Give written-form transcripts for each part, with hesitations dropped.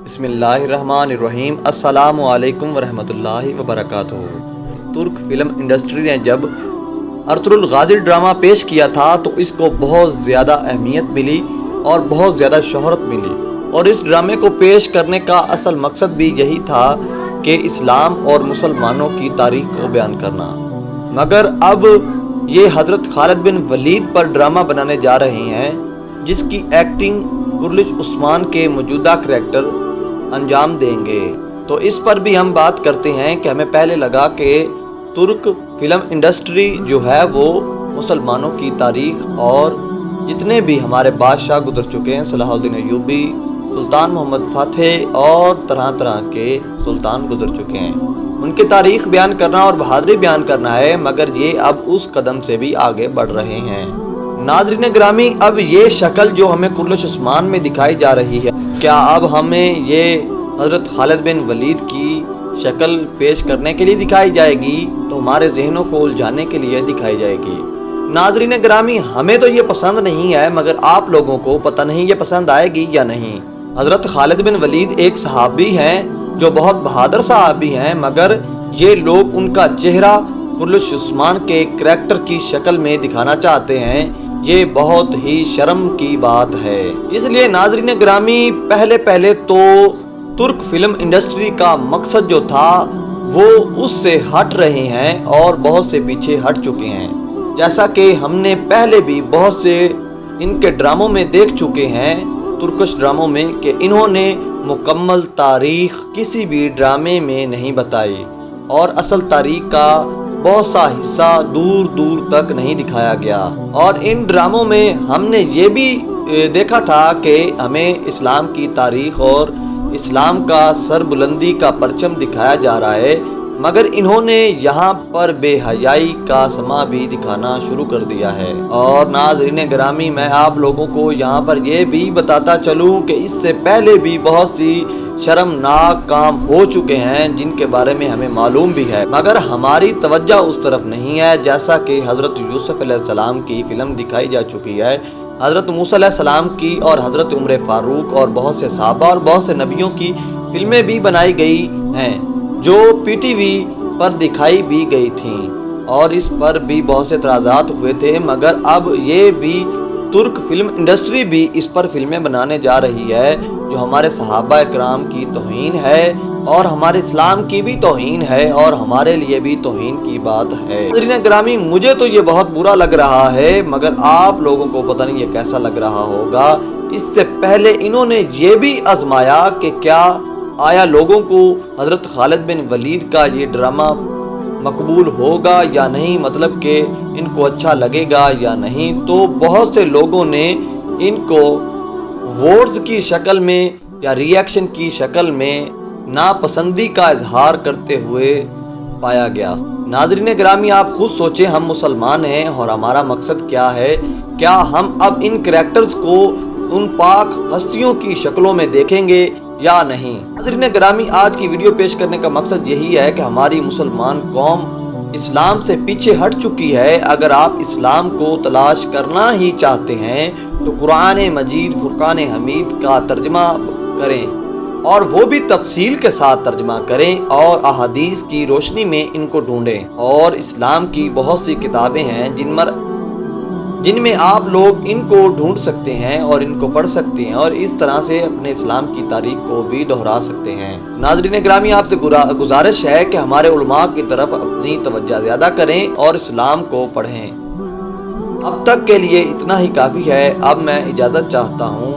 بسم اللہ الرحمن الرحیم۔ السلام علیکم ورحمۃ اللہ وبرکاتہ۔ ترک فلم انڈسٹری نے جب ارطغرل غازی ڈرامہ پیش کیا تھا تو اس کو بہت زیادہ اہمیت ملی اور بہت زیادہ شہرت ملی، اور اس ڈرامے کو پیش کرنے کا اصل مقصد بھی یہی تھا کہ اسلام اور مسلمانوں کی تاریخ کو بیان کرنا۔ مگر اب یہ حضرت خالد بن ولید پر ڈرامہ بنانے جا رہے ہیں جس کی ایکٹنگ کرلچ عثمان کے موجودہ کریکٹر انجام دیں گے۔ تو اس پر بھی ہم بات کرتے ہیں کہ ہمیں پہلے لگا کہ ترک فلم انڈسٹری جو ہے وہ مسلمانوں کی تاریخ اور جتنے بھی ہمارے بادشاہ گزر چکے ہیں، صلاح الدین ایوبی، سلطان محمد فاتح اور طرح طرح کے سلطان گزر چکے ہیں، ان کی تاریخ بیان کرنا اور بہادری بیان کرنا ہے، مگر یہ اب اس قدم سے بھی آگے بڑھ رہے ہیں۔ ناظرین گرامی، اب یہ شکل جو ہمیں کرلچ عثمان میں دکھائی جا رہی ہے، کیا اب ہمیں یہ حضرت خالد بن ولید کی شکل پیش کرنے کے لیے دکھائی جائے گی تو ہمارے ذہنوں کو الجھانے کے لیے دکھائی جائے گی؟ ناظرین گرامی، ہمیں تو یہ پسند نہیں ہے، مگر آپ لوگوں کو پتہ نہیں یہ پسند آئے گی یا نہیں۔ حضرت خالد بن ولید ایک صحابی ہیں جو بہت بہادر صحابی ہیں، مگر یہ لوگ ان کا چہرہ کرلچ عثمان کے کریکٹر کی شکل میں دکھانا چاہتے ہیں۔ یہ بہت ہی شرم کی بات ہے۔ اس لیے ناظرین گرامی، پہلے تو ترک فلم انڈسٹری کا مقصد جو تھا وہ اس سے ہٹ رہے ہیں اور بہت سے پیچھے ہٹ چکے ہیں، جیسا کہ ہم نے پہلے بھی بہت سے ان کے ڈراموں میں دیکھ چکے ہیں، ترکش ڈراموں میں، کہ انہوں نے مکمل تاریخ کسی بھی ڈرامے میں نہیں بتائی اور اصل تاریخ کا بہت سا حصہ دور دور تک نہیں دکھایا گیا۔ اور ان ڈراموں میں ہم نے یہ بھی دیکھا تھا کہ ہمیں اسلام کی تاریخ اور اسلام کا سر بلندی کا پرچم دکھایا جا رہا ہے، مگر انہوں نے یہاں پر بے حیائی کا سما بھی دکھانا شروع کر دیا ہے۔ اور ناظرین گرامی، میں آپ لوگوں کو یہاں پر یہ بھی بتاتا چلوں کہ اس سے پہلے بھی بہت سی شرمناک کام ہو چکے ہیں جن کے بارے میں ہمیں معلوم بھی ہے، مگر ہماری توجہ اس طرف نہیں ہے، جیسا کہ حضرت یوسف علیہ السلام کی فلم دکھائی جا چکی ہے، حضرت موسیٰ علیہ السلام کی اور حضرت عمر فاروق اور بہت سے صحابہ اور بہت سے نبیوں کی فلمیں بھی بنائی گئی ہیں جو پی ٹی وی پر دکھائی بھی گئی تھیں، اور اس پر بھی بہت سے اعتراضات ہوئے تھے، مگر اب یہ بھی ترک فلم انڈسٹری بھی اس پر فلمیں بنانے جا رہی ہے جو ہمارے صحابہ کرام کی توہین ہے اور ہمارے اسلام کی بھی توہین ہے اور ہمارے لیے بھی توہین کی بات ہے۔ ناظرین گرامی، مجھے تو یہ بہت برا لگ رہا ہے، مگر آپ لوگوں کو پتہ نہیں یہ کیسا لگ رہا ہوگا۔ اس سے پہلے انہوں نے یہ بھی آزمایا کہ کیا آیا لوگوں کو حضرت خالد بن ولید کا یہ ڈرامہ مقبول ہوگا یا نہیں، مطلب کہ ان کو اچھا لگے گا یا نہیں۔ تو بہت سے لوگوں نے ان کو ووٹس کی شکل میں یا ری ایکشن کی شکل میں ناپسندی کا اظہار کرتے ہوئے پایا گیا۔ ناظرین گرامی، آپ خود سوچیں، ہم مسلمان ہیں اور ہمارا مقصد کیا ہے؟ کیا ہم اب ان کریکٹرز کو ان پاک ہستیوں کی شکلوں میں دیکھیں گے یا نہیں؟ ناظرین گرامی، آج کی ویڈیو پیش کرنے کا مقصد یہی ہے کہ ہماری مسلمان قوم اسلام سے پیچھے ہٹ چکی ہے۔ اگر آپ اسلام کو تلاش کرنا ہی چاہتے ہیں تو قرآن مجید فرقان حمید کا ترجمہ کریں، اور وہ بھی تفصیل کے ساتھ ترجمہ کریں، اور احادیث کی روشنی میں ان کو ڈھونڈیں۔ اور اسلام کی بہت سی کتابیں ہیں جن میں آپ لوگ ان کو ڈھونڈ سکتے ہیں اور ان کو پڑھ سکتے ہیں، اور اس طرح سے اپنے اسلام کی تاریخ کو بھی دہرا سکتے ہیں۔ ناظرین گرامی، آپ سے گزارش ہے کہ ہمارے علماء کی طرف اپنی توجہ زیادہ کریں اور اسلام کو پڑھیں۔ اب تک کے لیے اتنا ہی کافی ہے، اب میں اجازت چاہتا ہوں۔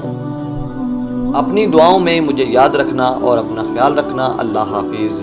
اپنی دعاؤں میں مجھے یاد رکھنا اور اپنا خیال رکھنا۔ اللہ حافظ۔